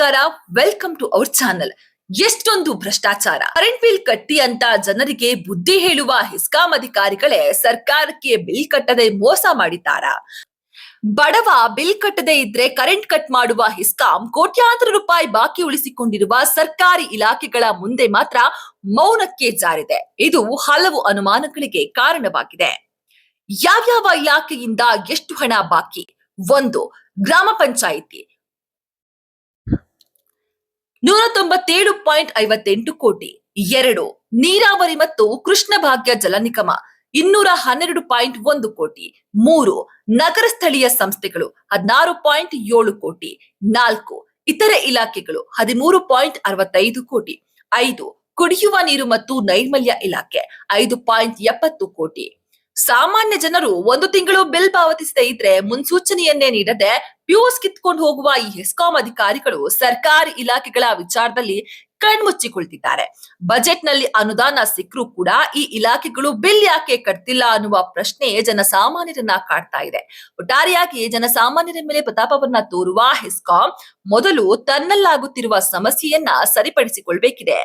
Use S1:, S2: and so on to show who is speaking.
S1: ನಮಸ್ಕಾರ, welcome to our channel. ಎಷ್ಟೊಂದು ಭ್ರಷ್ಟಾಚಾರ, ಕರೆಂಟ್ ಬಿಲ್ ಕಟ್ಟಿ ಅಂತ ಜನರಿಗೆ ಬುದ್ಧಿ ಹೇಳುವ ಹೆಸ್ಕಾಂ ಅಧಿಕಾರಿಗಳೇ ಸರ್ಕಾರಕ್ಕೆ ಬಿಲ್ ಕಟ್ಟದೆ ಮೋಸ ಮಾಡಿದ್ದಾರಾ? ಬಡವ ಬಿಲ್ ಕಟ್ಟದೇ ಇದ್ರೆ ಕರೆಂಟ್ ಕಟ್ ಮಾಡುವ ಹೆಸ್ಕಾಂ ಕೋಟ್ಯಾಂತರ ರೂಪಾಯಿ ಬಾಕಿ ಉಳಿಸಿಕೊಂಡಿರುವ ಸರ್ಕಾರಿ ಇಲಾಖೆಗಳ ಮುಂದೆ ಮಾತ್ರ ಮೌನಕ್ಕೆ ಜಾರಿದೆ. ಇದು ಹಲವು ಅನುಮಾನಗಳಿಗೆ ಕಾರಣವಾಗಿದೆ. ಯಾವ್ಯಾವ ಇಲಾಖೆಯಿಂದ ಎಷ್ಟು ಹಣ ಬಾಕಿ? 1. ಗ್ರಾಮ ಪಂಚಾಯಿತಿ 197.58 ಕೋಟಿ. 2. ನೀರಾವರಿ ಮತ್ತು ಕೃಷ್ಣ ಭಾಗ್ಯ ಜಲ ನಿಗಮ 212.1 ಕೋಟಿ. 3. ನಗರ ಸ್ಥಳೀಯ ಸಂಸ್ಥೆಗಳು 16.7 ಕೋಟಿ. 4. ಇತರೆ ಇಲಾಖೆಗಳು 13.65 ಕೋಟಿ. 5. ಕುಡಿಯುವ ನೀರು ಮತ್ತು ನೈರ್ಮಲ್ಯ ಇಲಾಖೆ 5.70 ಕೋಟಿ. ಸಾಮಾನ್ಯ ಜನರು ಒಂದು ತಿಂಗಳು ಬಿಲ್ ಪಾವತಿಸದೇ ಇದ್ರೆ ಮುನ್ಸೂಚನೆಯನ್ನೇ ನೀಡದೆ ಫ್ಯೂಸ್ ಕಿತ್ಕೊಂಡು ಹೋಗುವ ಈ ಹೆಸ್ಕಾಂ ಅಧಿಕಾರಿಗಳು ಸರ್ಕಾರಿ ಇಲಾಖೆಗಳ ವಿಚಾರದಲ್ಲಿ ಕಣ್ಮುಚ್ಚಿಕೊಳ್ತಿದ್ದಾರೆ. ಬಜೆಟ್ ನಲ್ಲಿ ಅನುದಾನ ಸಿಕ್ಕರೂ ಕೂಡ ಈ ಇಲಾಖೆಗಳು ಬಿಲ್ ಯಾಕೆ ಕಟ್ತಿಲ್ಲ ಅನ್ನುವ ಪ್ರಶ್ನೆ ಜನಸಾಮಾನ್ಯರನ್ನ ಕಾಡ್ತಾ ಇದೆ. ಒಟ್ಟಾರೆಯಾಗಿ ಜನಸಾಮಾನ್ಯರ ಮೇಲೆ ಪ್ರತಾಪವನ್ನ ತೋರುವ ಹೆಸ್ಕಾಂ ಮೊದಲು ತನ್ನಲ್ಲಾಗುತ್ತಿರುವ ಸಮಸ್ಯೆಯನ್ನ ಸರಿಪಡಿಸಿಕೊಳ್ಬೇಕಿದೆ.